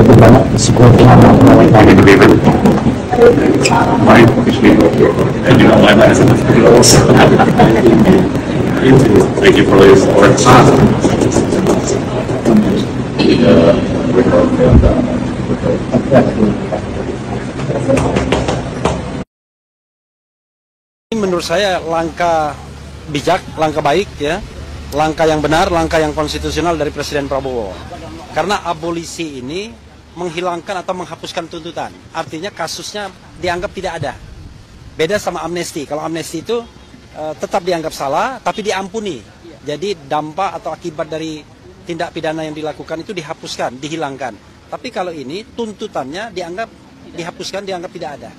cukup banyak supporting anak mereka. Thank you for your support. Menurut saya langkah bijak, langkah baik ya, langkah yang benar, langkah yang konstitusional dari Presiden Prabowo. Karena abolisi ini menghilangkan atau menghapuskan tuntutan. Artinya kasusnya dianggap tidak ada. Beda sama amnesti. Kalau amnesti itu tetap dianggap salah, tapi diampuni. Jadi dampak atau akibat dari tindak pidana yang dilakukan itu dihapuskan, dihilangkan. Tapi kalau ini tuntutannya dianggap dihapuskan, dianggap tidak ada.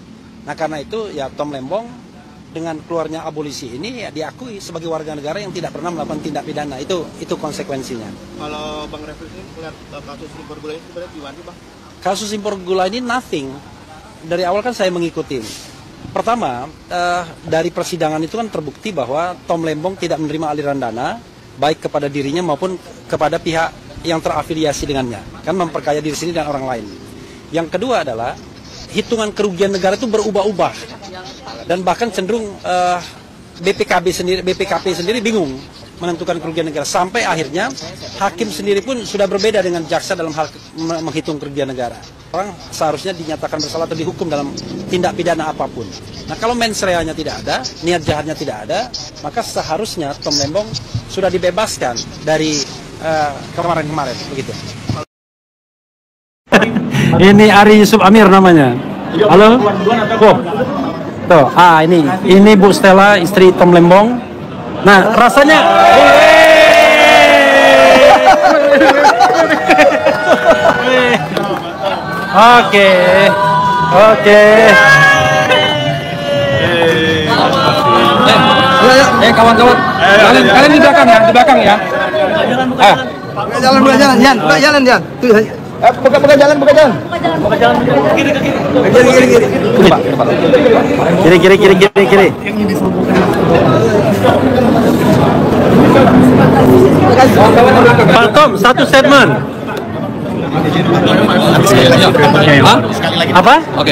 Nah karena itu ya Tom Lembong dengan keluarnya abolisi ini ya diakui sebagai warga negara yang tidak pernah melakukan tindak pidana. Itu konsekuensinya. Kalau Bang Refli ini melihat kasus impor gula ini sebenarnya gimana Bang? Kasus impor gula ini nothing. Dari awal kan saya mengikuti. Pertama, dari persidangan itu kan terbukti bahwa Tom Lembong tidak menerima aliran dana baik kepada dirinya maupun kepada pihak yang terafiliasi dengannya. Kan memperkaya diri sendiri dan orang lain. Yang kedua adalah hitungan kerugian negara itu berubah-ubah. Dan bahkan cenderung BPKP sendiri bingung menentukan kerugian negara. Sampai akhirnya hakim sendiri pun sudah berbeda dengan jaksa dalam hal menghitung kerugian negara. Orang seharusnya dinyatakan bersalah atau dihukum dalam tindak pidana apapun. Nah kalau mens reanya tidak ada, niat jahatnya tidak ada, maka seharusnya Tom Lembong sudah dibebaskan dari kemarin-kemarin begitu. Ini Ari Yusuf Amir namanya. Halo. Oh. Tuh, ini Bu Stella, istri Tom Lembong. Nah, rasanya Oke. Kawan-kawan. Kalian di belakang ya, Buka jalan, Jan. Buka jalan. Kiri. Pak Tom, satu statement. Apa? Oke.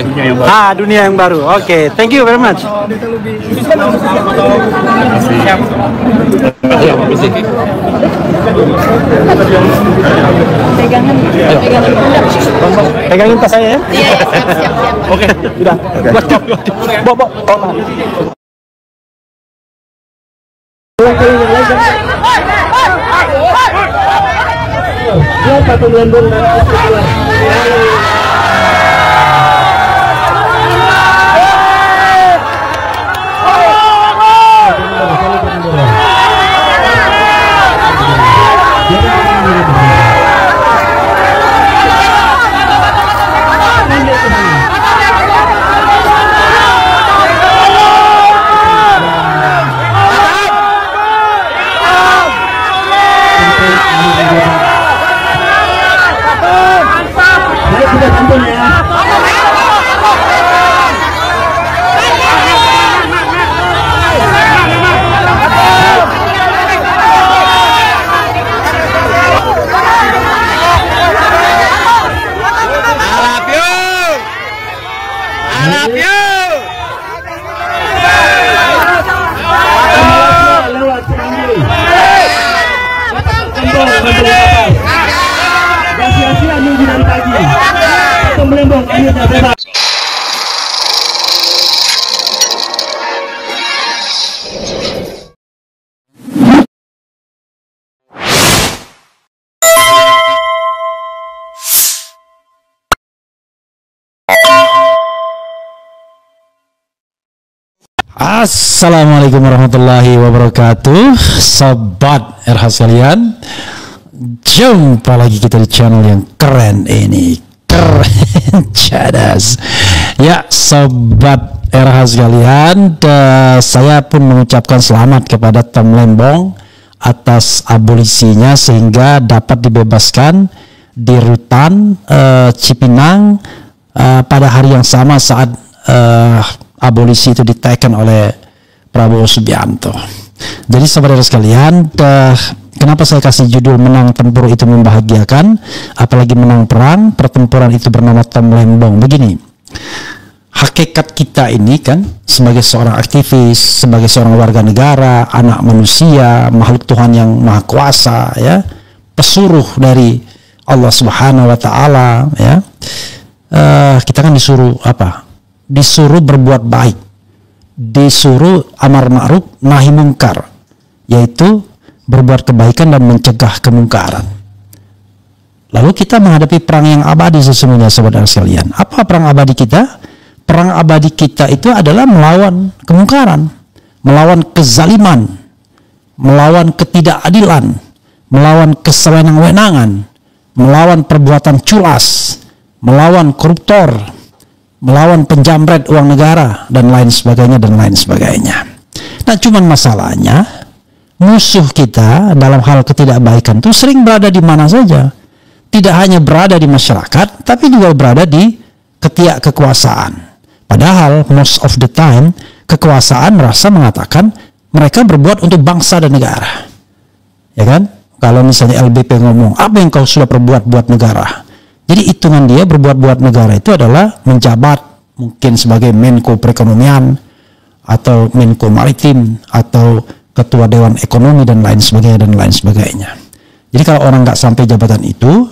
Dunia yang baru. Oke, thank you very much. Pegangin tas saya ya. Siap. Oke, sudah. Bok. Assalamualaikum warahmatullahi wabarakatuh, sobat RH sekalian. Jumpa lagi kita di channel yang keren ini, keren cadas. Ya, sobat RH sekalian, saya pun mengucapkan selamat kepada Tom Lembong atas abolisinya sehingga dapat dibebaskan di rutan Cipinang pada hari yang sama saat abolisi itu diteken oleh Prabowo Subianto. Jadi saudara sekalian, Kenapa saya kasih judul menang tempur itu membahagiakan, apalagi menang perang, pertempuran itu bernama Tom Lembong. Begini, hakikat kita ini kan sebagai seorang aktivis, sebagai seorang warga negara, anak manusia, makhluk Tuhan yang maha kuasa, ya, pesuruh dari Allah Subhanahu wa Ta'ala, ya. Kita kan disuruh apa? Disuruh berbuat baik, disuruh amar ma'ruf nahi mungkar, yaitu berbuat kebaikan dan mencegah kemungkaran. Lalu kita menghadapi perang yang abadi sesungguhnya, saudara sekalian. Apa perang abadi kita? Perang abadi kita itu adalah melawan kemungkaran, melawan kezaliman, melawan ketidakadilan, melawan kesewenang-wenangan, melawan perbuatan culas, melawan koruptor, melawan penjamret uang negara, dan lain sebagainya, dan lain sebagainya. Nah, cuman masalahnya, musuh kita dalam hal ketidakbaikan itu sering berada di mana saja. Tidak hanya berada di masyarakat, tapi juga berada di ketiak kekuasaan. Padahal most of the time kekuasaan merasa mengatakan mereka berbuat untuk bangsa dan negara. Ya kan? Kalau misalnya LBP ngomong, apa yang kau sudah perbuat buat negara? Jadi hitungan dia berbuat buat negara itu adalah menjabat mungkin sebagai Menko Perekonomian atau Menko Maritim atau Ketua Dewan Ekonomi dan lain sebagainya dan lain sebagainya. Jadi kalau orang nggak sampai jabatan itu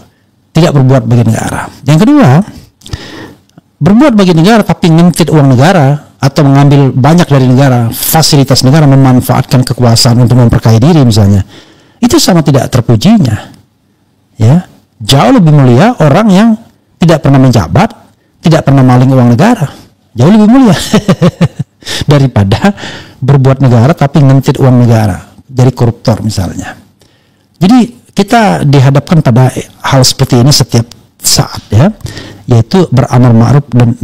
tidak berbuat bagi negara. Yang kedua, berbuat bagi negara tapi ngentit uang negara atau mengambil banyak dari negara, fasilitas negara, memanfaatkan kekuasaan untuk memperkaya diri misalnya, itu sama tidak terpujinya. Ya, jauh lebih mulia orang yang tidak pernah menjabat, tidak pernah maling uang negara, jauh lebih mulia daripada berbuat negara tapi ngentit uang negara, jadi koruptor misalnya. Jadi kita dihadapkan pada hal seperti ini setiap saat, ya, yaitu beramal ma'ruf dan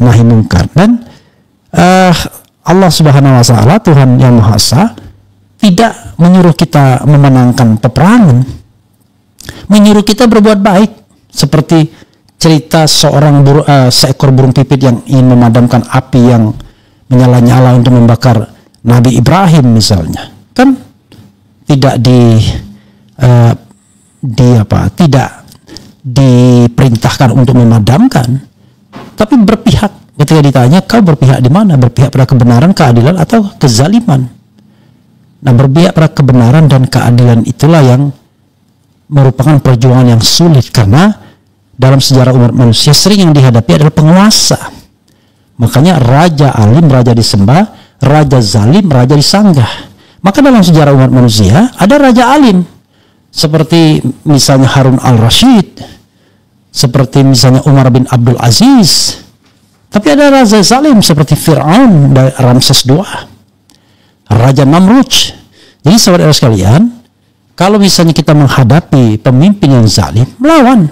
nahi mungkar. Dan Allah Subhanahu wa Ta'ala, Tuhan yang Maha Esa, tidak menyuruh kita memenangkan peperangan, menyuruh kita berbuat baik, seperti cerita seekor burung pipit yang ingin memadamkan api yang menyala-nyala untuk membakar Nabi Ibrahim misalnya, kan tidak tidak diperintahkan untuk memadamkan, tapi berpihak. Ketika ditanya, kau berpihak di mana? Berpihak pada kebenaran, keadilan, atau kezaliman? Nah, berpihak pada kebenaran dan keadilan itulah yang merupakan perjuangan yang sulit, karena dalam sejarah umat manusia sering yang dihadapi adalah penguasa. Makanya raja alim, raja disembah, raja zalim, raja disanggah. Maka dalam sejarah umat manusia ada raja alim, seperti misalnya Harun al-Rashid, seperti misalnya Umar bin Abdul Aziz. Tapi ada raja zalim seperti Fir'aun dan Ramses II, Raja Namrud. Jadi saudara sekalian, kalau misalnya kita menghadapi pemimpin yang zalim, melawan.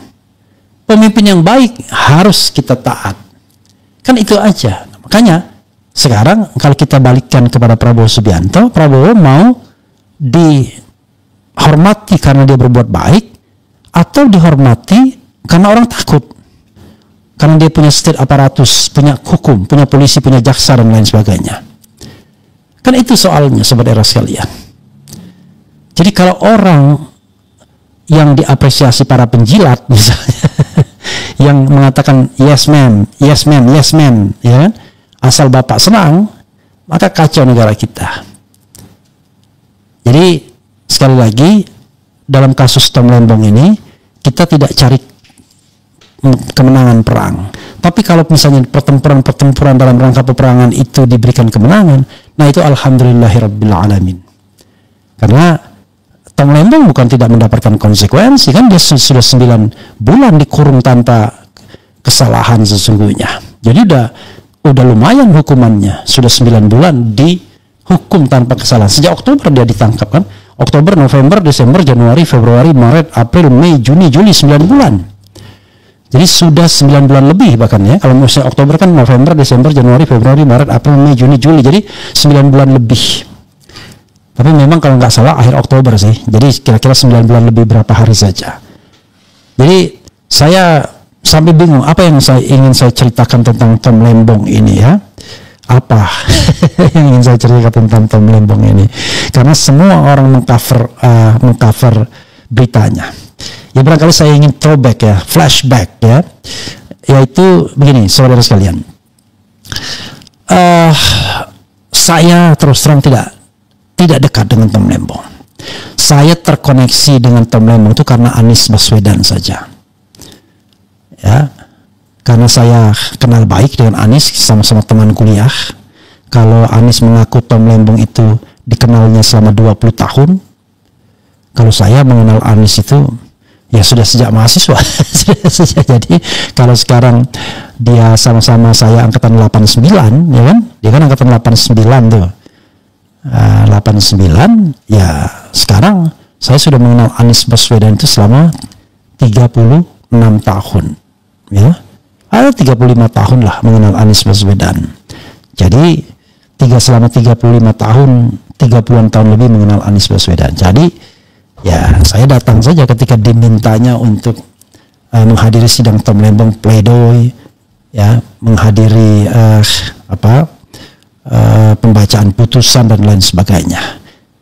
Pemimpin yang baik harus kita taat. Kan itu aja. Makanya sekarang kalau kita balikkan kepada Prabowo Subianto, Prabowo mau dihormati karena dia berbuat baik, atau dihormati karena orang takut, karena dia punya state aparatus, punya hukum, punya polisi, punya jaksa, dan lain sebagainya. Kan itu soalnya, saudara sekalian. Jadi kalau orang yang diapresiasi para penjilat misalnya, yang mengatakan yes man, yes man, yes man, ya kan? Asal Bapak senang, maka kacau negara kita. Jadi sekali lagi, dalam kasus Tom Lembong ini, kita tidak cari kemenangan perang. Tapi kalau misalnya pertempuran dalam rangka peperangan itu diberikan kemenangan, nah itu alhamdulillahirabbil alamin. Karena Tom Lembong bukan tidak mendapatkan konsekuensi, kan dia sudah 9 bulan dikurung tanpa kesalahan sesungguhnya. Jadi udah lumayan hukumannya, sudah 9 bulan dihukum tanpa kesalahan. Sejak Oktober dia ditangkap kan, Oktober, November, Desember, Januari, Februari, Maret, April, Mei, Juni, Juli, 9 bulan. Jadi sudah 9 bulan lebih bahkan, ya. Kalau misalnya Oktober kan November, Desember, Januari, Februari, Maret, April, Mei, Juni, Juli. Jadi 9 bulan lebih. Tapi memang kalau nggak salah akhir Oktober sih. Jadi kira-kira 9 bulan lebih berapa hari saja. Jadi saya sampai bingung apa yang ingin saya ceritakan tentang Tom Lembong ini, ya. apa yang ingin saya ceritakan tentang Tom Lembong ini, karena semua orang mengcover beritanya. Ya barangkali saya ingin throwback ya, flashback ya, yaitu begini saudara sekalian. Saya terus terang tidak dekat dengan Tom Lembong. Saya terkoneksi dengan Tom Lembong itu karena Anies Baswedan saja. Ya, karena saya kenal baik dengan Anies, sama-sama teman kuliah. Kalau Anies mengaku Tom Lembong itu dikenalnya selama 20 tahun, kalau saya mengenal Anies itu ya sudah sejak mahasiswa. Jadi kalau sekarang dia sama-sama saya angkatan 89, ya kan? Dia kan angkatan 89 tuh. 89, ya sekarang saya sudah mengenal Anies Baswedan itu selama 36 tahun. Ya, ada 35 tahun lah mengenal Anies Baswedan. Jadi selama 35 tahun, 30-an tahun lebih mengenal Anies Baswedan. Jadi ya saya datang saja ketika dimintanya untuk menghadiri sidang Tom Lembong pledoi, ya, menghadiri pembacaan putusan dan lain sebagainya.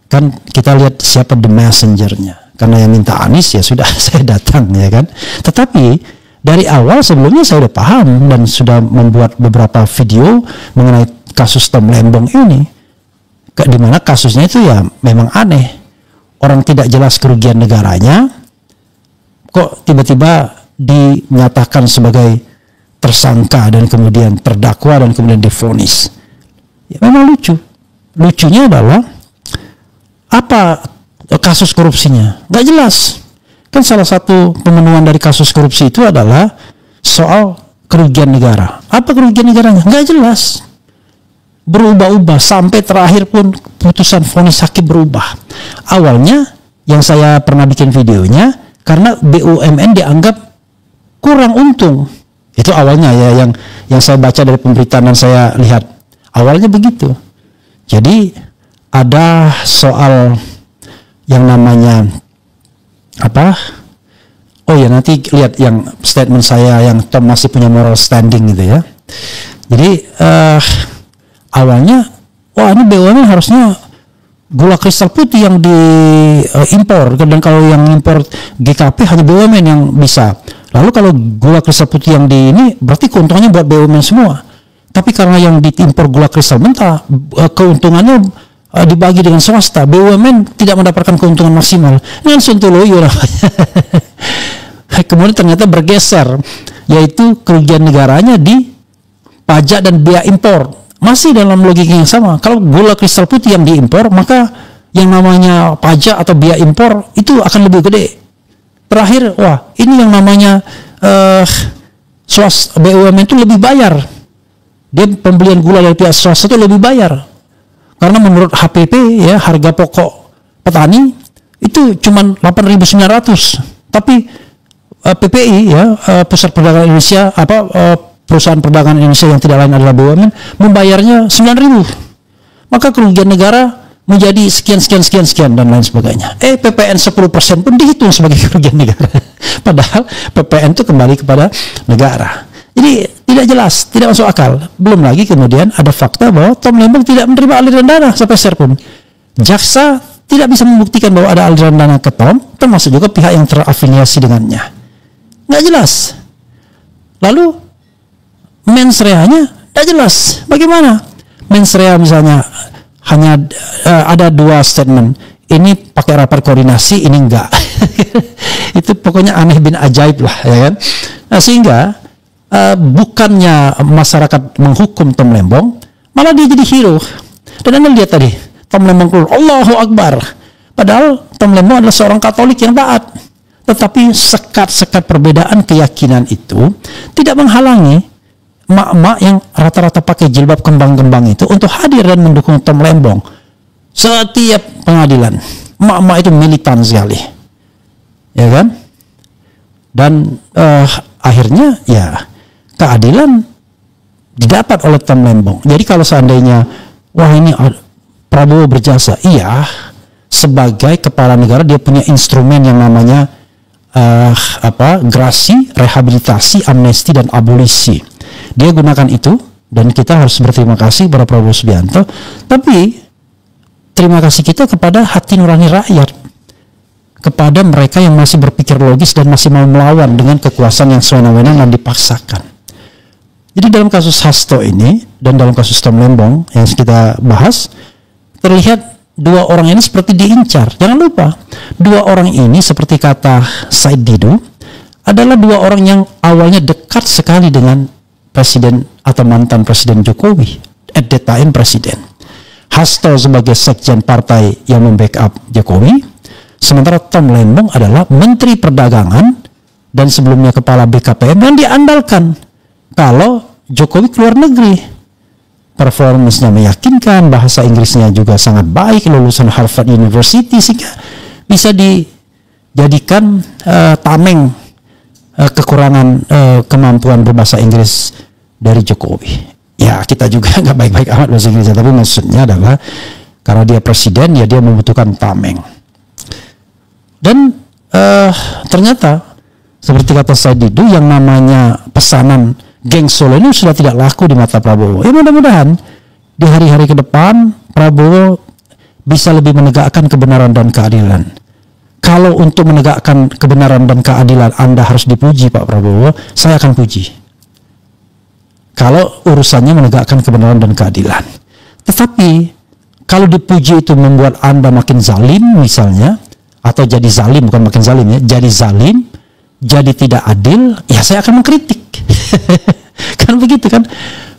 Kan kita lihat siapa the messenger-nya. Karena yang minta Anies ya sudah saya datang, ya kan. Tetapi dari awal sebelumnya saya sudah paham dan sudah membuat beberapa video mengenai kasus Tom Lembong ini, di mana kasusnya itu ya memang aneh. Orang tidak jelas kerugian negaranya, kok tiba-tiba dinyatakan sebagai tersangka dan kemudian terdakwa dan kemudian divonis. Ya memang lucu. Lucunya adalah apa kasus korupsinya? Nggak jelas. Kan salah satu pemenuhan dari kasus korupsi itu adalah soal kerugian negara. Apa kerugian negaranya? Nggak jelas. Berubah-ubah sampai terakhir pun putusan vonis hakim berubah. Awalnya yang saya pernah bikin videonya karena BUMN dianggap kurang untung. Itu awalnya ya yang saya baca dari pemberitaan dan saya lihat. Awalnya begitu. Jadi ada soal yang namanya apa? Oh ya, nanti lihat yang statement saya yang Tom masih punya moral standing gitu ya. Jadi awalnya wah ini BUMN harusnya gula kristal putih yang diimpor, dan kalau yang impor GKP hanya BUMN yang bisa. Lalu kalau gula kristal putih yang di ini berarti keuntungannya buat BUMN semua. Tapi karena yang diimpor gula kristal mentah, keuntungannya dibagi dengan swasta, BUMN tidak mendapatkan keuntungan maksimal. Ini kan sontoloyo namanya. Kemudian ternyata bergeser, yaitu kerugian negaranya di pajak dan biaya impor. Masih dalam logika yang sama. Kalau gula kristal putih yang diimpor, maka yang namanya pajak atau biaya impor itu akan lebih gede. Terakhir, wah ini yang namanya BUMN itu lebih bayar. Dia pembelian gula dari pihak swasta itu lebih bayar. Karena menurut HPP ya, harga pokok petani itu cuma 8.900. Tapi PPI ya, Pusat Perdagangan Indonesia, perusahaan perdagangan Indonesia yang tidak lain adalah BUMN, membayarnya 9.000. Maka kerugian negara menjadi sekian dan lain sebagainya. PPN 10% pun dihitung sebagai kerugian negara. Padahal PPN itu kembali kepada negara. Jadi tidak jelas, tidak masuk akal. Belum lagi kemudian ada fakta bahwa Tom Lembong tidak menerima aliran dana sampai pun. Jaksa tidak bisa membuktikan bahwa ada aliran dana ke Tom, termasuk juga pihak yang terafiliasi dengannya. Nggak jelas. Lalu mens rea-nya tidak jelas. Bagaimana? Mens rea misalnya hanya ada 2 statement. Ini pakai rapat koordinasi, ini enggak. Itu pokoknya aneh bin ajaib lah, ya kan? Nah, sehingga bukannya masyarakat menghukum Tom Lembong, malah dia jadi hero. Dan Anda lihat tadi, Tom Lembong keluar, Allahu Akbar. Padahal Tom Lembong adalah seorang Katolik yang taat. Tetapi sekat-sekat perbedaan keyakinan itu tidak menghalangi mak-mak yang rata-rata pakai jilbab kembang-kembang itu untuk hadir dan mendukung Tom Lembong. Setiap pengadilan, mak-mak itu militan sekali. Ya kan? Dan akhirnya ya keadilan didapat oleh Tom Lembong. Jadi kalau seandainya wah ini Prabowo berjasa, iya, sebagai kepala negara dia punya instrumen yang namanya grasi, rehabilitasi, amnesti dan abolisi. Dia gunakan itu dan kita harus berterima kasih kepada Prabowo Subianto, tapi terima kasih kita kepada hati nurani rakyat, kepada mereka yang masih berpikir logis dan masih mau melawan dengan kekuasaan yang sewenang-wenang dan dipaksakan. Jadi dalam kasus Hasto ini dan dalam kasus Tom Lembong yang kita bahas, terlihat dua orang ini seperti diincar. Jangan lupa, dua orang ini seperti kata Said Didu adalah dua orang yang awalnya dekat sekali dengan presiden atau mantan presiden Jokowi, at that time presiden. Hasto sebagai sekjen partai yang membackup Jokowi, sementara Tom Lembong adalah menteri perdagangan dan sebelumnya kepala BKPM yang diandalkan kalau Jokowi keluar negeri. Performance-nya meyakinkan, bahasa Inggrisnya juga sangat baik, lulusan Harvard University, sehingga bisa dijadikan tameng kekurangan kemampuan berbahasa Inggris dari Jokowi. Ya, kita juga nggak baik-baik amat bahasa Inggrisnya, tapi maksudnya adalah karena dia presiden, ya dia membutuhkan tameng. Dan ternyata seperti kata Said Didu, yang namanya pesanan geng Solo ini sudah tidak laku di mata Prabowo. Ya mudah-mudahan di hari-hari ke depan Prabowo bisa lebih menegakkan kebenaran dan keadilan. Kalau untuk menegakkan kebenaran dan keadilan Anda harus dipuji Pak Prabowo, saya akan puji. Kalau urusannya menegakkan kebenaran dan keadilan. Tetapi kalau dipuji itu membuat Anda makin zalim misalnya, atau jadi zalim, bukan makin zalim ya, jadi zalim, jadi tidak adil, ya saya akan mengkritik. Kan begitu kan,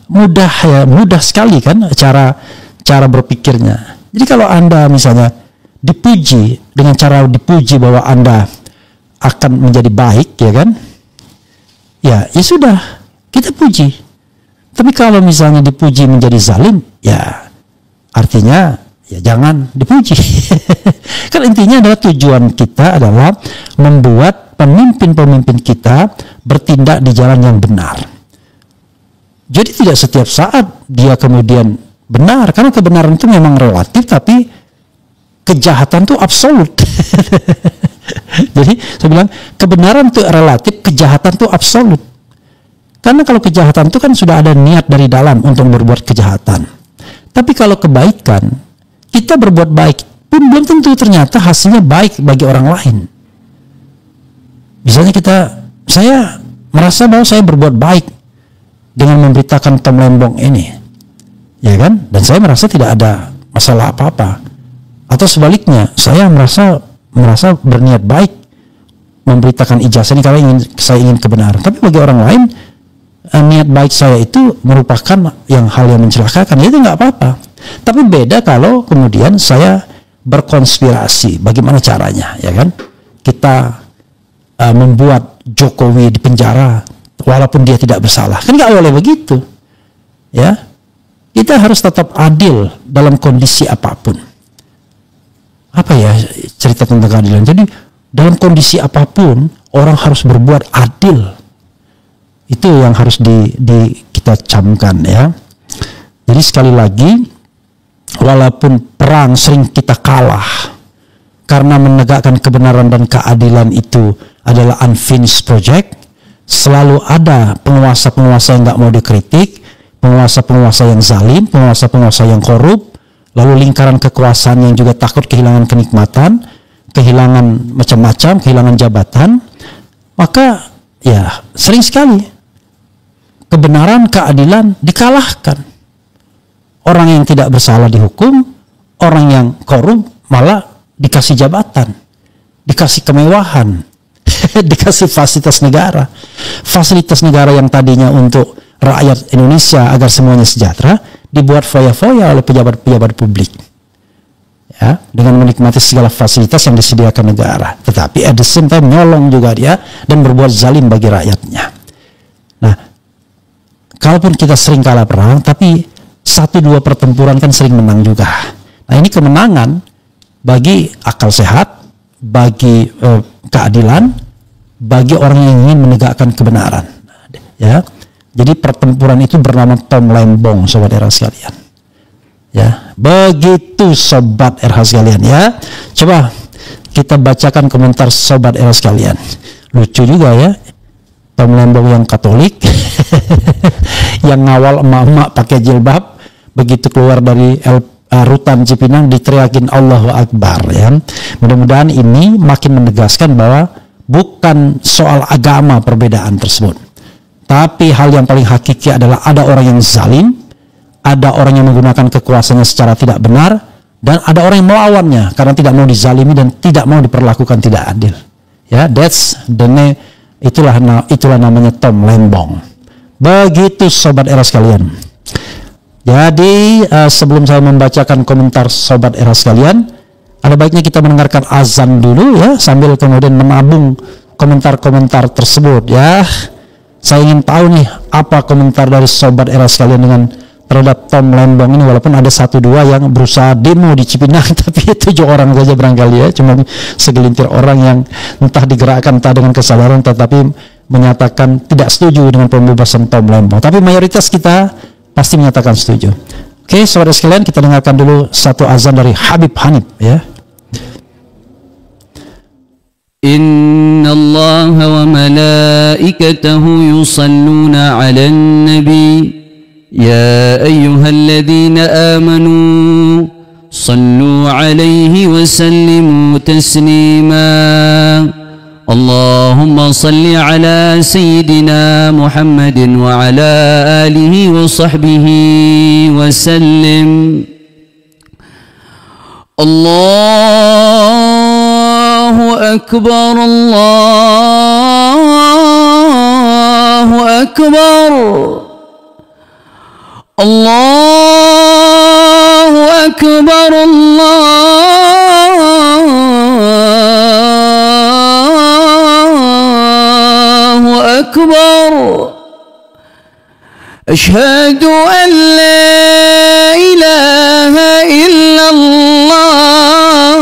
mudah sekali kan cara berpikirnya. Jadi kalau Anda misalnya dipuji dengan cara dipuji bahwa Anda akan menjadi baik, ya kan, ya sudah kita puji. Tapi kalau misalnya dipuji menjadi zalim, ya artinya ya jangan dipuji. Kan intinya adalah tujuan kita adalah membuat pemimpin-pemimpin kita bertindak di jalan yang benar. Jadi tidak setiap saat dia kemudian benar, karena kebenaran itu memang relatif, tapi kejahatan itu absolut. Jadi saya bilang kebenaran itu relatif, kejahatan itu absolut. Karena kalau kejahatan itu kan sudah ada niat dari dalam untuk berbuat kejahatan. Tapi kalau kebaikan, kita berbuat baik pun belum tentu ternyata hasilnya baik bagi orang lain. Misalnya saya merasa bahwa saya berbuat baik dengan memberitakan Tom Lembong ini, ya kan? Dan saya merasa tidak ada masalah apa-apa. Atau sebaliknya, saya merasa berniat baik memberitakan ijazah ini karena saya ingin kebenaran. Tapi bagi orang lain, niat baik saya itu merupakan hal yang mencelakakan. Itu nggak apa-apa. Tapi beda kalau kemudian saya berkonspirasi. Bagaimana caranya, ya kan? Kita membuat Jokowi di penjara walaupun dia tidak bersalah. Kan nggak boleh begitu, ya. Kita harus tetap adil dalam kondisi apapun. Apa ya cerita tentang keadilan? Jadi dalam kondisi apapun orang harus berbuat adil. Itu yang harus kita camkan, ya. Jadi sekali lagi, walaupun perang sering kita kalah karena menegakkan kebenaran dan keadilan itu adalah unfinished project, selalu ada penguasa-penguasa yang nggak mau dikritik, penguasa-penguasa yang zalim, penguasa-penguasa yang korup, lalu lingkaran kekuasaan yang juga takut kehilangan kenikmatan, kehilangan macam-macam, kehilangan jabatan. Maka ya sering sekali kebenaran, keadilan dikalahkan. Orang yang tidak bersalah dihukum, orang yang korup malah dikasih jabatan, dikasih kemewahan, dikasih fasilitas negara. Fasilitas negara yang tadinya untuk rakyat Indonesia agar semuanya sejahtera, dibuat foya-foya oleh pejabat-pejabat publik, ya, dengan menikmati segala fasilitas yang disediakan negara. Tetapi at the same time nyolong juga dia dan berbuat zalim bagi rakyatnya. Nah, kalaupun kita sering kalah perang, tapi 1-2 pertempuran kan sering menang juga. Nah, ini kemenangan bagi akal sehat, bagi keadilan, bagi orang yang ingin menegakkan kebenaran, ya. Jadi pertempuran itu bernama Tom Lembong, sobat era sekalian, ya. Begitu sobat era sekalian, ya. Coba kita bacakan komentar sobat era sekalian. Lucu juga ya, Tom Lembong yang Katolik yang ngawal emak-emak pakai jilbab, begitu keluar dari rutan Cipinang diteriakin Allahu Akbar ya. Mudah-mudahan ini makin menegaskan bahwa bukan soal agama perbedaan tersebut, tapi hal yang paling hakiki adalah ada orang yang zalim, ada orang yang menggunakan kekuasaannya secara tidak benar, dan ada orang yang melawannya karena tidak mau dizalimi dan tidak mau diperlakukan tidak adil. Ya, that's the name. Itulah namanya Tom Lembong. Begitu sobat era sekalian. Jadi sebelum saya membacakan komentar sobat era sekalian, ada baiknya kita mendengarkan azan dulu ya, sambil kemudian menabung komentar-komentar tersebut ya. Saya ingin tahu nih apa komentar dari sobat era sekalian dengan terhadap Tom Lembong ini, walaupun ada 1-2 yang berusaha demo di Cipinang, tapi 7 orang saja barangkali ya, cuma segelintir orang yang entah digerakkan entah dengan kesadaran tetapi menyatakan tidak setuju dengan pembebasan Tom Lembong. Tapi mayoritas kita pasti menyatakan setuju. Oke, saudara sekalian, kita dengarkan dulu satu azan dari Habib Hanif ya. Inna Allah wa malaikatahu yusalluna 'alan nabi ya ayyuhalladzina amanu sallu 'alaihi wa sallimu taslima. Allahumma salli ala Sayyidina Muhammadin wa ala alihi wa sahbihi wa sallim. Allahu Akbar, Allahu Akbar, Allahu Akbar, أكبر. أشهد أن لا إله إلا الله.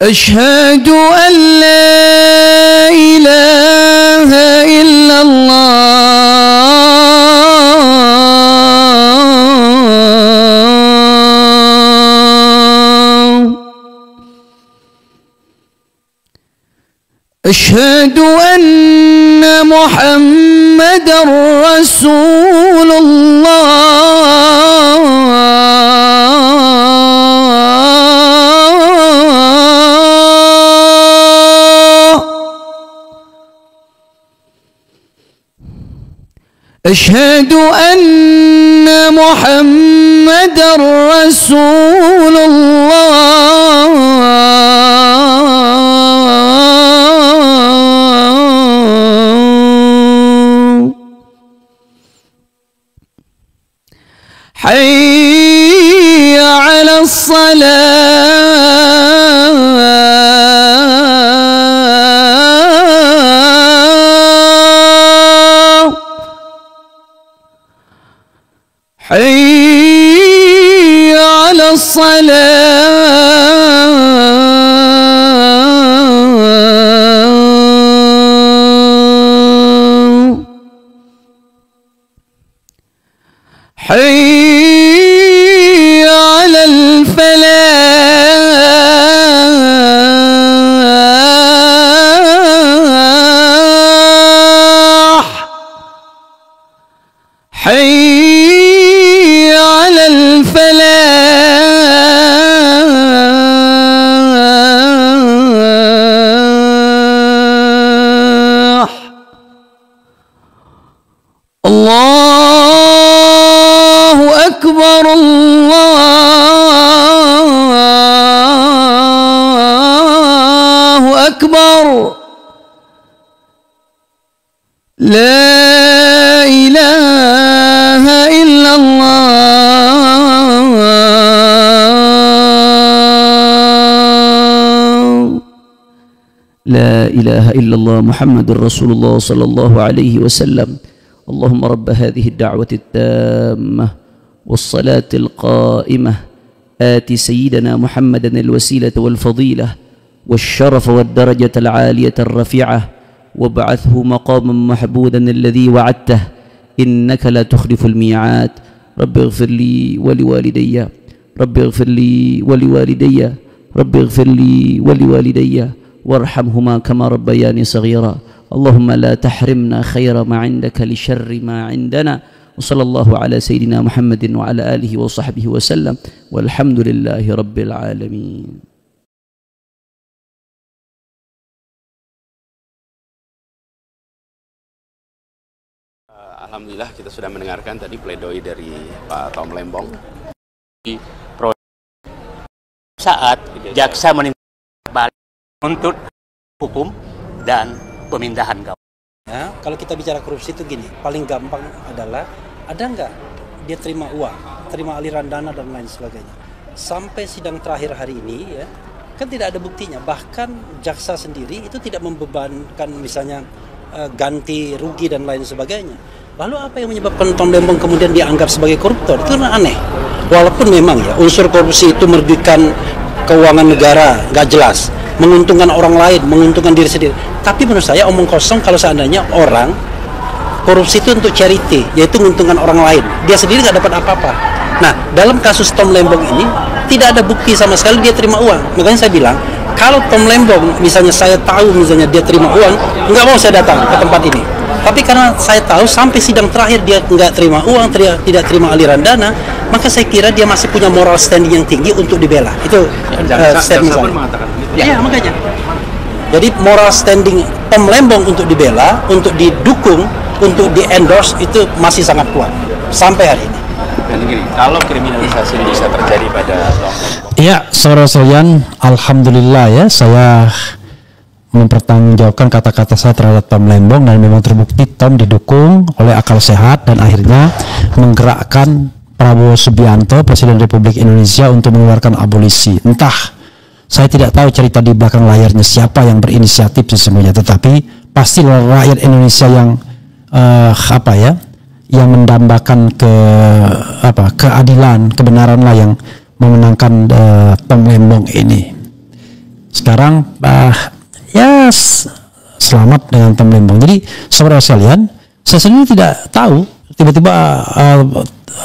أشهد أن لا إله إلا الله. أشهد أن محمدًا رسول الله. أشهد أن محمدًا رسول الله. حي على الصلاة. حي على الصلاة. حي على الفلاح. حي على الفلاح. الله أكبر، الله أكبر. لا إله إلا الله. لا إله إلا الله محمد رسول الله صلى الله عليه وسلم. اللهم رب هذه الدعوة التامة والصلاة القائمة آت سيدنا محمدا الوسيلة والفضيلة والشرف والدرجة العالية الرفيعة وابعثه مقاما محمودا الذي وعدته إنك لا تخلف الميعاد. رب اغفر لي ولوالدي Rabbi ighfirli wa liwalidayya Rabbi ighfirli wa liwalidayya warhamhuma kama rabbayani saghira. Allahumma la tahrimna khaira ma 'indaka li syarri ma 'indana. Wa sallallahu ala sayyidina Muhammadin wa ala alihi wa sahbihi wa sallam. Walhamdulillahi rabbil alamin. Alhamdulillah kita sudah mendengarkan tadi pledoi dari Pak Tom Lembong. Saat jaksa menuntut hukum dan pemindahan gawe. Ya, kalau kita bicara korupsi itu gini, paling gampang adalah ada nggak dia terima uang, terima aliran dana dan lain sebagainya. Sampai sidang terakhir hari ini ya, kan tidak ada buktinya. Bahkan jaksa sendiri itu tidak membebankan misalnya ganti rugi dan lain sebagainya. Lalu apa yang menyebabkan Tom Lembong kemudian dianggap sebagai koruptor? Itu aneh. Walaupun memang ya unsur korupsi itu merugikan keuangan negara, nggak jelas, menguntungkan orang lain, menguntungkan diri sendiri. Tapi menurut saya omong kosong kalau seandainya orang korupsi itu untuk charity, yaitu menguntungkan orang lain. Dia sendiri nggak dapat apa-apa. Nah, dalam kasus Tom Lembong ini tidak ada bukti sama sekali dia terima uang. Makanya saya bilang, kalau Tom Lembong misalnya saya tahu misalnya dia terima uang, nggak mau saya datang ke tempat ini. Tapi karena saya tahu sampai sidang terakhir dia nggak terima uang, tidak terima aliran dana, maka saya kira dia masih punya moral standing yang tinggi untuk dibela. Itu statement saya. Iya, makanya. Jadi moral standing Tom Lembong untuk dibela, untuk didukung, untuk di-endorse itu masih sangat kuat sampai hari ini. Dan gini, kalau kriminalisasi bisa terjadi pada Tom Lembong. Iya, saudara sekalian, alhamdulillah ya saya mempertanggungjawabkan kata-kata saya terhadap Tom Lembong dan memang terbukti Tom didukung oleh akal sehat dan akhirnya menggerakkan Prabowo Subianto, Presiden Republik Indonesia untuk mengeluarkan abolisi. Entah, saya tidak tahu cerita di belakang layarnya siapa yang berinisiatif sesungguhnya, tetapi pasti rakyat Indonesia yang yang mendambakan keadilan, kebenaran lah yang memenangkan Tom Lembong ini. Sekarang selamat dengan Tom Lembong. Jadi saudara sekalian, saya sendiri tidak tahu, tiba-tiba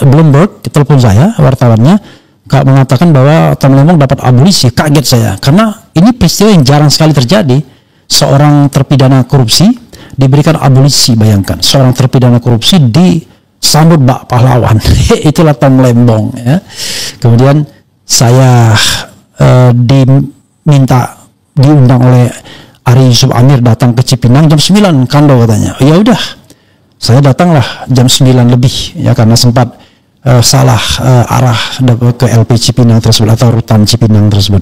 Bloomberg telepon saya, wartawannya mengatakan bahwa Tom Lembong dapat abolisi. Kaget saya, karena ini peristiwa yang jarang sekali terjadi. Seorang terpidana korupsi diberikan abolisi, bayangkan. Seorang terpidana korupsi disambut bak pahlawan. Itulah Tom Lembong ya. Kemudian saya diundang oleh Ari Yusuf Amir datang ke Cipinang jam 9 kando katanya. Ya udah, saya datanglah jam 9 lebih ya, karena sempat salah arah ke LP Cipinang tersebut atau rutan Cipinang tersebut.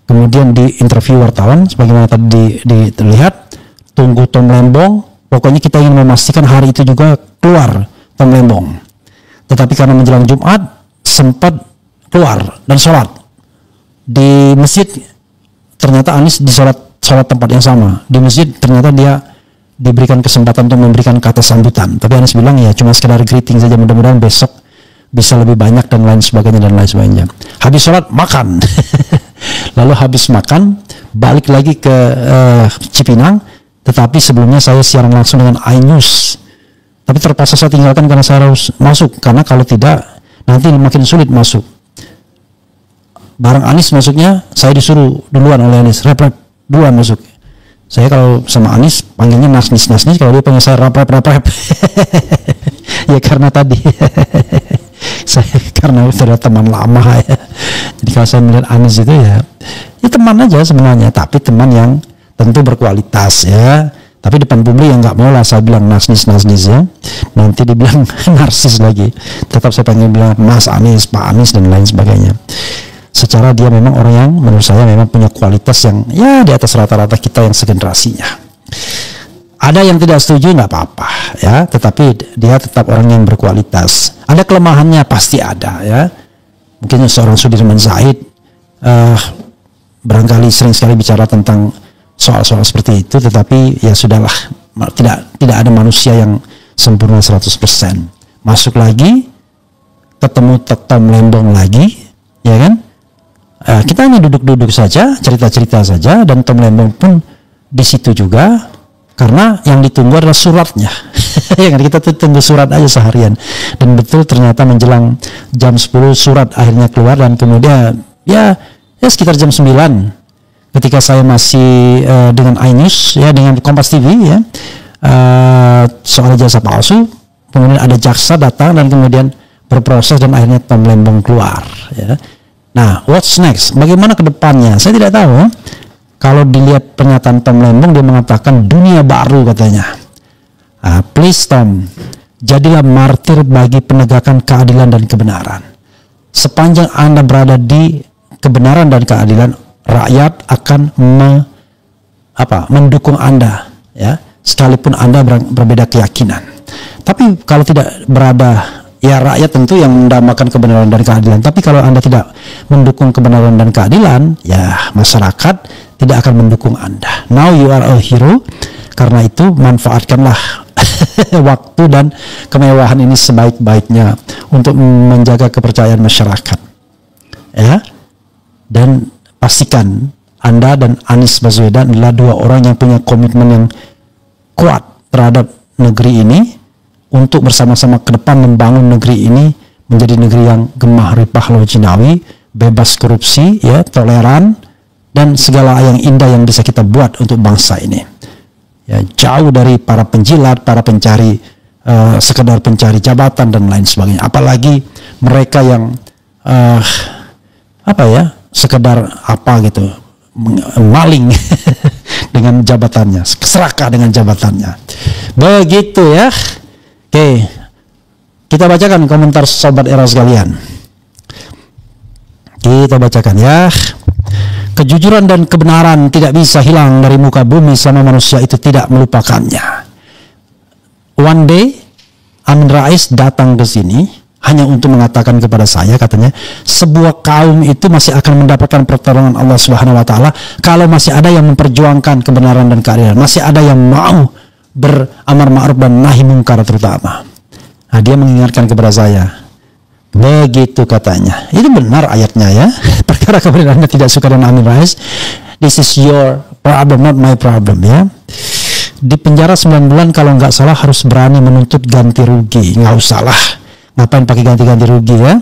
Kemudian di interview wartawan sebagaimana tadi dilihat, tunggu Tom Lembong. Pokoknya kita ingin memastikan hari itu juga keluar Tom Lembong. Tetapi karena menjelang Jumat sempat keluar dan sholat di masjid. Ternyata Anies di sholat tempat yang sama di masjid, ternyata dia diberikan kesempatan untuk memberikan kata sambutan, tapi Anies bilang ya cuma sekedar greeting saja, mudah-mudahan besok bisa lebih banyak dan lain sebagainya. Habis sholat makan lalu habis makan balik lagi ke Cipinang, tetapi sebelumnya saya siaran langsung dengan iNews, tapi terpaksa saya tinggalkan karena saya harus masuk, karena kalau tidak nanti makin sulit masuk. Bareng Anies masuknya, saya disuruh duluan oleh Anies, rep duluan masuk. Saya kalau sama Anies panggilnya nasnis, kalau dia panggil saya rap. Ya karena tadi saya karena sudah teman lama ya. Jadi kalau saya melihat Anies itu ya teman aja sebenarnya, tapi teman yang tentu berkualitas ya. Tapi depan publik yang nggak mau lah saya bilang nasnis ya. Nanti dibilang narsis lagi. Tetap saya panggil bilang Mas Anies, Pak Anies dan lain sebagainya. Secara dia memang orang yang menurut saya memang punya kualitas yang ya di atas rata-rata kita yang segenerasinya. Ada yang tidak setuju nggak apa-apa ya, tetapi dia tetap orang yang berkualitas. Ada kelemahannya pasti ada ya. Mungkin seorang Sudirman Said barangkali sering sekali bicara tentang soal-soal seperti itu, tetapi ya sudahlah, tidak ada manusia yang sempurna 100%. Masuk lagi, ketemu Tom Lembong lagi, ya kan? Kita hanya duduk-duduk saja, cerita-cerita saja, dan Tom Lembong pun di situ juga Karena yang ditunggu adalah suratnya. Ya kan, kita tunggu surat aja seharian. Dan betul ternyata menjelang jam 10 surat akhirnya keluar, dan kemudian ya sekitar jam 9 ketika saya masih dengan iNews ya, dengan Kompas TV ya, soal ijazah palsu, kemudian ada jaksa datang dan kemudian berproses dan akhirnya Tom Lembong keluar ya. Nah, what's next? Bagaimana ke depannya? Saya tidak tahu. Kalau dilihat pernyataan Tom Lembong, dia mengatakan dunia baru katanya. Please Tom, jadilah martir bagi penegakan keadilan dan kebenaran. Sepanjang Anda berada di kebenaran dan keadilan, rakyat akan mendukung Anda ya, sekalipun Anda berbeda keyakinan. Tapi kalau tidak berada, ya rakyat tentu yang mendambakan kebenaran dan keadilan. Tapi kalau Anda tidak mendukung kebenaran dan keadilan, ya masyarakat tidak akan mendukung Anda. Now you are a hero. Karena itu manfaatkanlah waktu dan kemewahan ini sebaik-baiknya untuk menjaga kepercayaan masyarakat. Ya. Dan pastikan Anda dan Anies Baswedan adalah dua orang yang punya komitmen yang kuat terhadap negeri ini, untuk bersama-sama ke depan membangun negeri ini menjadi negeri yang gemah ripah lojinawi, bebas korupsi, ya, toleran, dan segala yang indah yang bisa kita buat untuk bangsa ini. Ya, jauh dari para penjilat, para pencari sekedar pencari jabatan dan lain sebagainya. Apalagi mereka yang sekedar gitu, maling dengan jabatannya, serakah dengan jabatannya. Begitu ya. Oke, kita bacakan komentar sobat era sekalian. Kita bacakan ya. Kejujuran dan kebenaran tidak bisa hilang dari muka bumi selama manusia itu tidak melupakannya. One day, Amin Rais datang ke sini hanya untuk mengatakan kepada saya, katanya, sebuah kaum itu masih akan mendapatkan pertolongan Allah Subhanahu wa taala kalau masih ada yang memperjuangkan kebenaran dan keadilan, masih ada yang mau beramar ma'ruf dan nahi mungkar terutama. Nah, dia mengingatkan kepada saya. Begitu katanya. Itu benar ayatnya ya. Perkara kemudian Anda tidak suka dengan Amin Rais, this is your problem, not my problem ya. Di penjara 9 bulan kalau nggak salah, harus berani menuntut ganti rugi. Nggak usah lah, ngapain pakai ganti-ganti rugi ya.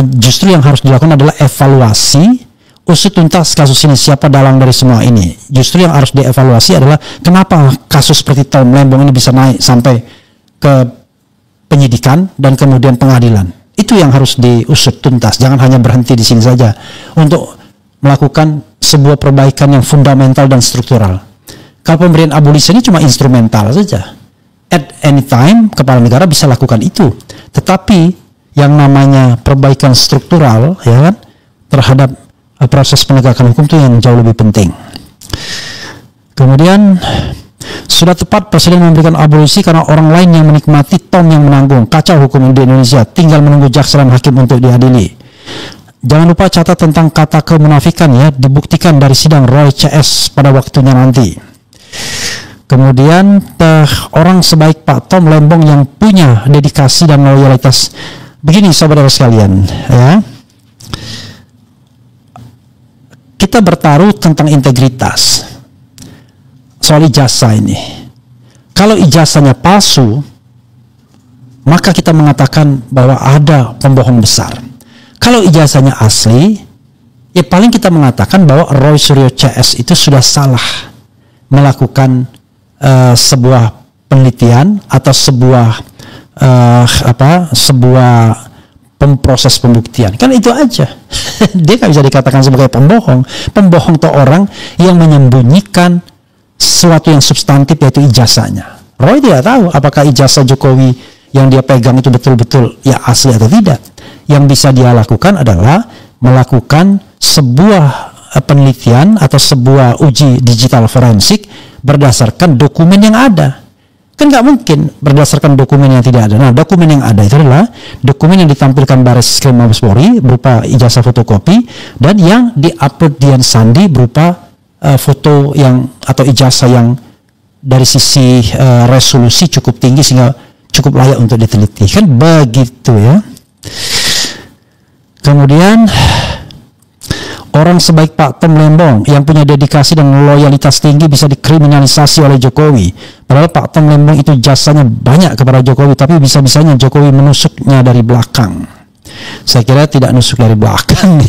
Justru yang harus dilakukan adalah evaluasi, usut tuntas kasus ini, siapa dalang dari semua ini. Justru yang harus dievaluasi adalah kenapa kasus seperti Tom Lembong ini bisa naik sampai ke penyidikan dan kemudian pengadilan. Itu yang harus diusut tuntas. Jangan hanya berhenti di sini saja untuk melakukan sebuah perbaikan yang fundamental dan struktural. Kalau pemberian abolisi ini cuma instrumental saja. At any time kepala negara bisa lakukan itu. Tetapi yang namanya perbaikan struktural ya kan, terhadap proses penegakan hukum itu yang jauh lebih penting. Kemudian sudah tepat Presiden memberikan abolisi karena orang lain yang menikmati, Tom yang menanggung. Kacau hukum di Indonesia, tinggal menunggu jaksa dan hakim untuk diadili. Jangan lupa catat tentang kata kemunafikan ya, dibuktikan dari sidang Roy CS pada waktunya nanti. Kemudian orang sebaik Pak Tom Lembong yang punya dedikasi dan loyalitas. Begini saudara sekalian ya, kita bertaruh tentang integritas soal ijazah ini. Kalau ijazahnya palsu, maka kita mengatakan bahwa ada pembohong besar. Kalau ijazahnya asli, ya paling kita mengatakan bahwa Roy Suryo CS itu sudah salah melakukan sebuah penelitian atau sebuah proses pembuktian. Kan itu aja. Dia nggak bisa dikatakan sebagai pembohong. Pembohong itu orang yang menyembunyikan sesuatu yang substantif, yaitu ijazahnya. Roy tidak tahu apakah ijazah Jokowi yang dia pegang itu betul-betul ya asli atau tidak. Yang bisa dia lakukan adalah melakukan sebuah penelitian atau sebuah uji digital forensik berdasarkan dokumen yang ada. Kan nggak mungkin berdasarkan dokumen yang tidak ada. Nah, dokumen yang ada itu adalah dokumen yang ditampilkan Bareskrim Mabes Polri berupa ijazah fotokopi, dan yang diupload Dian Sandi berupa foto yang atau ijazah yang dari sisi resolusi cukup tinggi sehingga cukup layak untuk diteliti. Kan begitu ya. Kemudian Orang sebaik Pak Tom Lembong yang punya dedikasi dan loyalitas tinggi bisa dikriminalisasi oleh Jokowi. Padahal Pak Tom Lembong itu jasanya banyak kepada Jokowi, tapi bisa-bisanya Jokowi menusuknya dari belakang. Saya kira tidak nusuk dari belakang.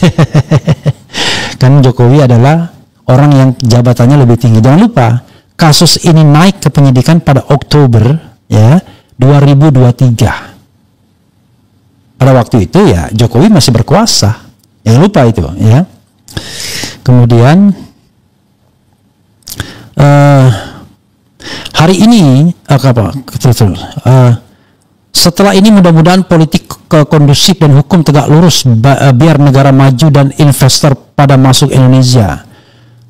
Kan Jokowi adalah orang yang jabatannya lebih tinggi. Jangan lupa, kasus ini naik ke penyidikan pada Oktober ya 2023. Pada waktu itu ya Jokowi masih berkuasa. Jangan lupa itu ya. Kemudian hari ini setelah ini mudah-mudahan politik kondusif dan hukum tegak lurus biar negara maju dan investor pada masuk Indonesia.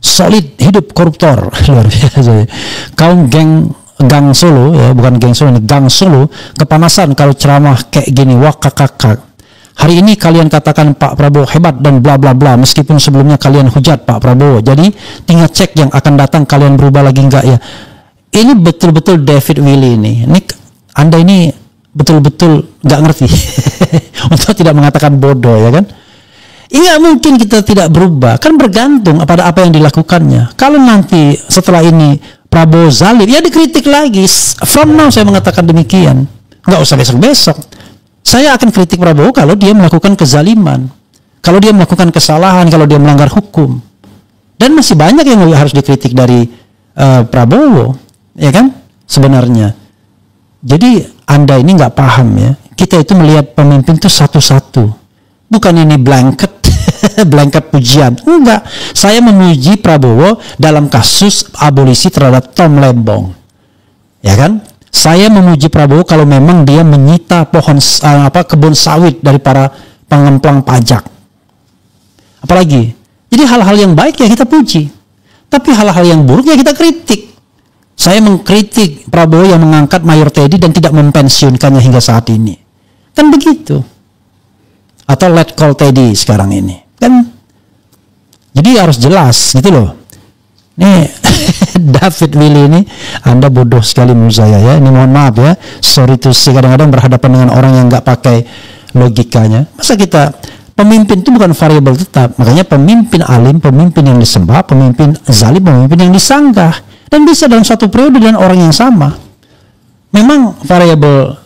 Solid hidup koruptor. Luar biasa. Kaum gang Solo ya, bukan geng Solo, ini gang Solo kepanasan kalau ceramah kayak gini. Wah kakak. Hari ini kalian katakan Pak Prabowo hebat dan bla bla bla, meskipun sebelumnya kalian hujat Pak Prabowo. Jadi tinggal cek yang akan datang kalian berubah lagi enggak ya. Ini betul-betul David Willy ini. Anda ini betul-betul nggak ngerti. Untuk tidak mengatakan bodoh ya kan. Iya mungkin kita tidak berubah. Kan bergantung pada apa yang dilakukannya. Kalau nanti setelah ini Prabowo zalim, ya dikritik lagi. From now saya mengatakan demikian. Nggak usah besok-besok. Saya akan kritik Prabowo kalau dia melakukan kezaliman, kalau dia melakukan kesalahan, kalau dia melanggar hukum. Dan masih banyak yang harus dikritik dari Prabowo, ya kan? Sebenarnya. Jadi Anda ini nggak paham ya. Kita itu melihat pemimpin itu satu-satu. Bukan ini blanket, blanket pujian. Enggak. Saya memuji Prabowo dalam kasus abolisi terhadap Tom Lembong. Ya kan? Saya memuji Prabowo kalau memang dia menyita kebun sawit dari para pengemplang pajak. Apalagi, jadi hal-hal yang baik ya kita puji, tapi hal-hal yang buruk ya kita kritik. Saya mengkritik Prabowo yang mengangkat Mayor Teddy dan tidak mempensiunkannya hingga saat ini. Kan begitu. Atau let call Teddy sekarang ini. Kan, jadi harus jelas gitu loh. Nih David Willy ini, Anda bodoh sekali menurut saya ya. Ini mohon maaf ya, sorry to say, kadang-kadang berhadapan dengan orang yang nggak pakai logikanya. Masa kita, pemimpin itu bukan variabel tetap. Makanya pemimpin alim, pemimpin yang disembah, pemimpin zalim, pemimpin yang disanggah. Dan bisa dalam satu periode dengan orang yang sama. Memang variabel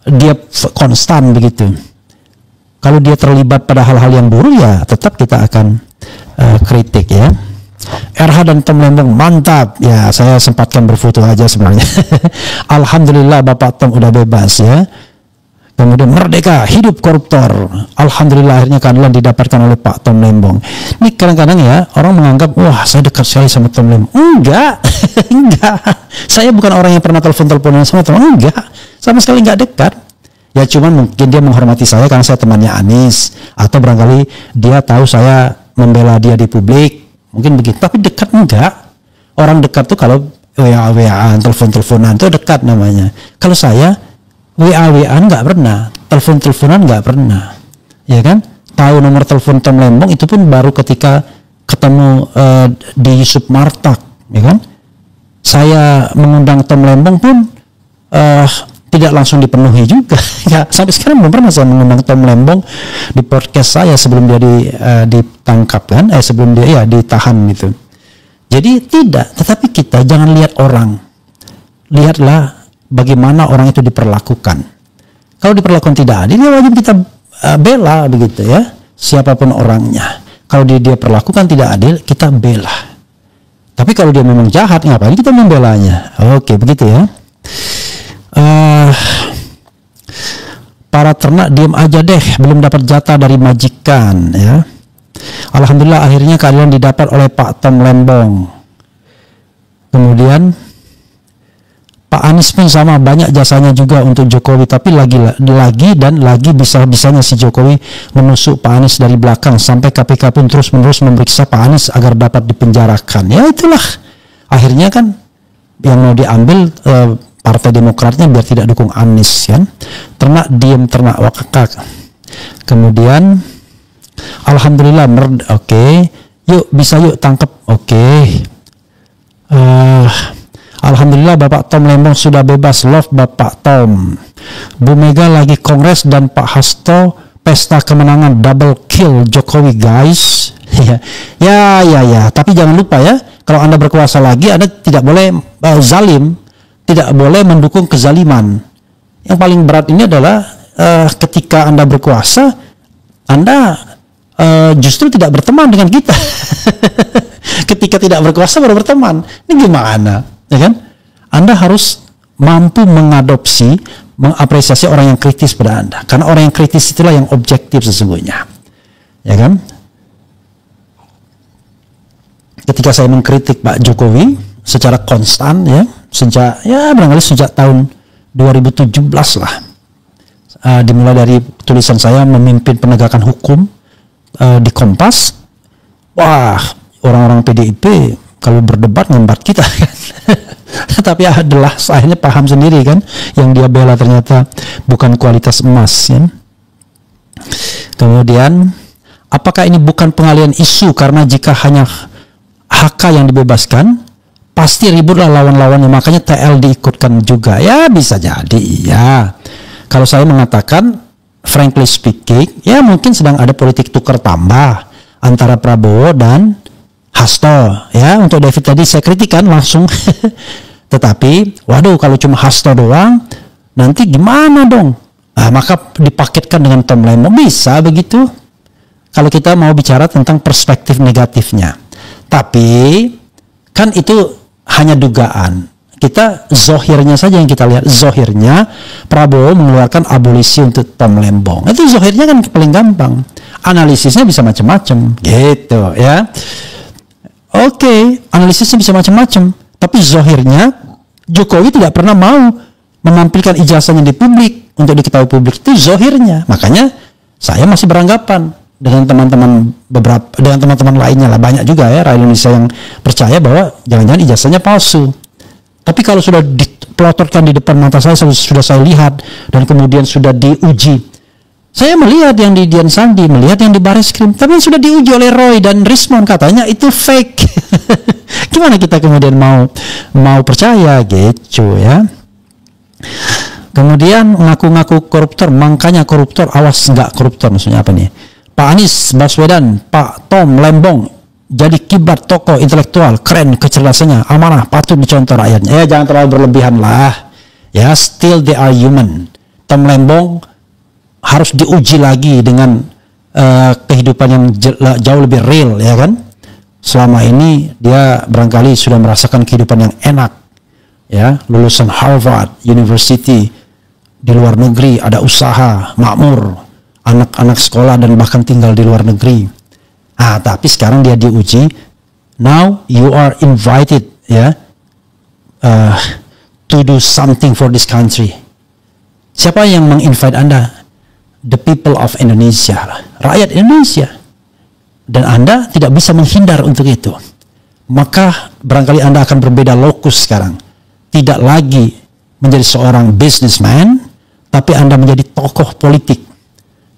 dia konstan begitu. Kalau dia terlibat pada hal-hal yang buruk ya tetap kita akan kritik ya. RH dan Tom Lembong mantap ya, saya sempatkan berfoto aja sebenarnya. Alhamdulillah Bapak Tom udah bebas ya. Kemudian merdeka, hidup koruptor. Alhamdulillah akhirnya keadilan didapatkan oleh Pak Tom Lembong. Ini kadang-kadang ya orang menganggap wah saya dekat sekali sama Tom Lembong. Enggak. Enggak. Saya bukan orang yang pernah telepon-teleponan sama Tom. Enggak. Sama sekali enggak dekat. Ya cuman mungkin dia menghormati saya karena saya temannya Anies, atau barangkali dia tahu saya membela dia di publik. Mungkin begitu, tapi dekat enggak. Orang dekat tuh kalau WA-WA-an, telepon-teleponan itu dekat namanya. Kalau saya WA-WA-an enggak pernah, telepon-teleponan enggak pernah. Ya kan? Tahu nomor telepon Tom Lembong itu pun baru ketika ketemu di Yusuf Martak, ya kan? Saya mengundang Tom Lembong pun tidak langsung dipenuhi juga. Ya, sampai sekarang belum pernah saya mengundang Tom Lembong di podcast saya sebelum dia ditangkap kan, sebelum dia ditahan gitu. Jadi tidak, tetapi kita jangan lihat orang. Lihatlah bagaimana orang itu diperlakukan. Kalau diperlakukan tidak adil, ya wajib kita bela begitu ya, siapapun orangnya. Kalau dia perlakukan tidak adil, kita bela. Tapi kalau dia memang jahat, ngapain kita membelanya? Oke, begitu ya. Para ternak diam aja deh, belum dapat jatah dari majikan ya. Alhamdulillah akhirnya keadilan didapat oleh Pak Tom Lembong. Kemudian Pak Anies pun sama, banyak jasanya juga untuk Jokowi, tapi lagi bisa-bisanya si Jokowi menusuk Pak Anies dari belakang sampai KPK pun terus-menerus memeriksa Pak Anies agar dapat dipenjarakan. Ya itulah akhirnya kan yang mau diambil Partai Demokratnya biar tidak dukung Anies kan. Ternak diem, ternak wakak. Kemudian alhamdulillah oke. Yuk bisa yuk tangkap. Oke. Alhamdulillah Bapak Tom Lembong sudah bebas. Love Bapak Tom. Bu Mega lagi kongres dan Pak Hasto pesta kemenangan double kill Jokowi guys. Ya. Tapi jangan lupa ya, kalau Anda berkuasa lagi, Anda tidak boleh zalim, tidak boleh mendukung kezaliman. Yang paling berat ini adalah ketika Anda berkuasa, Anda justru tidak berteman dengan kita. Ketika tidak berkuasa baru berteman. Ini gimana? Ya kan? Anda harus mampu mengadopsi, mengapresiasi orang yang kritis pada Anda. Karena orang yang kritis itulah yang objektif sesungguhnya. Ya kan? Ketika saya mengkritik Pak Jokowi secara konstan ya, barangkali sejak tahun 2017 lah. Dimulai dari tulisan saya memimpin penegakan hukum di Kompas. Wah, orang-orang PDIP kalau berdebat ngembat kita kan. Tapi adalah saya paham sendiri kan, yang dia bela ternyata bukan kualitas emas ya. Kemudian, apakah ini bukan pengalian isu karena jika hanya HK yang dibebaskan pasti ributlah lawan-lawannya, makanya TL diikutkan juga? Ya bisa jadi ya. Kalau saya mengatakan frankly speaking, ya mungkin sedang ada politik tukar tambah antara Prabowo dan Hasto ya. Untuk David tadi saya kritikan langsung. Tetapi waduh, kalau cuma Hasto doang nanti gimana dong? Maka dipaketkan dengan Tom Lembong, bisa begitu kalau kita mau bicara tentang perspektif negatifnya. Tapi kan itu hanya dugaan. Kita zohirnya saja yang kita lihat. Zohirnya Prabowo mengeluarkan abolisi untuk Tom Lembong. Itu zohirnya kan paling gampang. Analisisnya bisa macam-macam gitu ya. Oke, analisisnya bisa macam-macam. Tapi zohirnya Jokowi tidak pernah mau menampilkan ijazahnya di publik untuk diketahui publik. Itu zohirnya. Makanya saya masih beranggapan dengan teman-teman lainnya lah, banyak juga ya rakyat Indonesia yang percaya bahwa jangan-jangan ijazahnya palsu. Tapi kalau sudah dipelotorkan di depan mata saya, sudah saya lihat dan kemudian sudah diuji. Saya melihat yang di Dian Sandi, melihat yang di Bareskrim, tapi sudah diuji oleh Roy dan Rismon, katanya itu fake. Gimana kita kemudian mau percaya gitu ya? Kemudian ngaku-ngaku koruptor, makanya koruptor, awas nggak koruptor, maksudnya apa nih? Pak Anies Baswedan, Pak Tom Lembong jadi kiblat tokoh intelektual, keren kecerdasannya, amanah, patut dicontoh rakyatnya. Ya jangan terlalu berlebihan lah. Ya, still they are human. Tom Lembong harus diuji lagi dengan kehidupan yang jauh lebih real, ya kan? Selama ini dia barangkali sudah merasakan kehidupan yang enak, ya, lulusan Harvard University, di luar negeri ada usaha, makmur, anak-anak sekolah dan bahkan tinggal di luar negeri. Tapi sekarang dia diuji. Now you are invited, ya, to do something for this country. Siapa yang menginvite Anda? The people of Indonesia, rakyat Indonesia. Dan Anda tidak bisa menghindar untuk itu. Maka barangkali Anda akan berbeda lokus sekarang. Tidak lagi menjadi seorang businessman, tapi Anda menjadi tokoh politik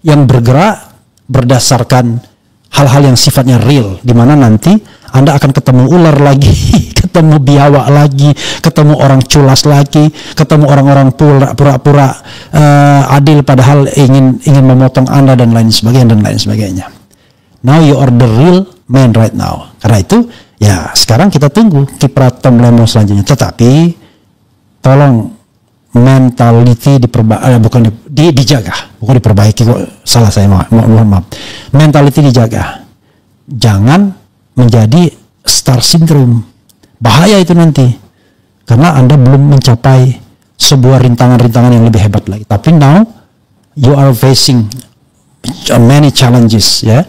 yang bergerak berdasarkan hal-hal yang sifatnya real, di mana nanti Anda akan ketemu ular lagi, ketemu biawak lagi, ketemu orang culas lagi, ketemu orang-orang pura-pura adil padahal ingin memotong Anda dan lain sebagainya. Now you are the real man right now. Karena itu ya sekarang kita tunggu kiprah Tom Lembong selanjutnya. Tetapi tolong mentality dijaga, bukan diperbaiki kok, salah saya, mohon maaf. Mentality dijaga, jangan menjadi star syndrome, bahaya itu nanti, karena Anda belum mencapai sebuah rintangan-rintangan yang lebih hebat lagi. Tapi now you are facing many challenges, ya,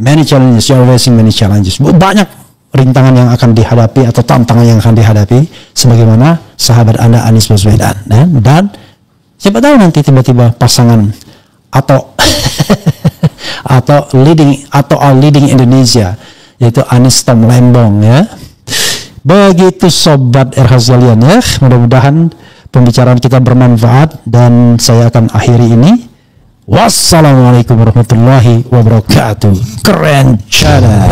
many challenges, you are facing many challenges, banyak rintangan yang akan dihadapi atau tantangan yang akan dihadapi sebagaimana sahabat Anda Anies Baswedan, dan siapa tahu nanti tiba-tiba pasangan atau leading Indonesia yaitu Anies Tom Lembong, ya. Begitu sobat RHZalian, ya. Mudah-mudahan pembicaraan kita bermanfaat dan saya akan akhiri ini. Wassalamualaikum warahmatullahi wabarakatuh. Keren cara.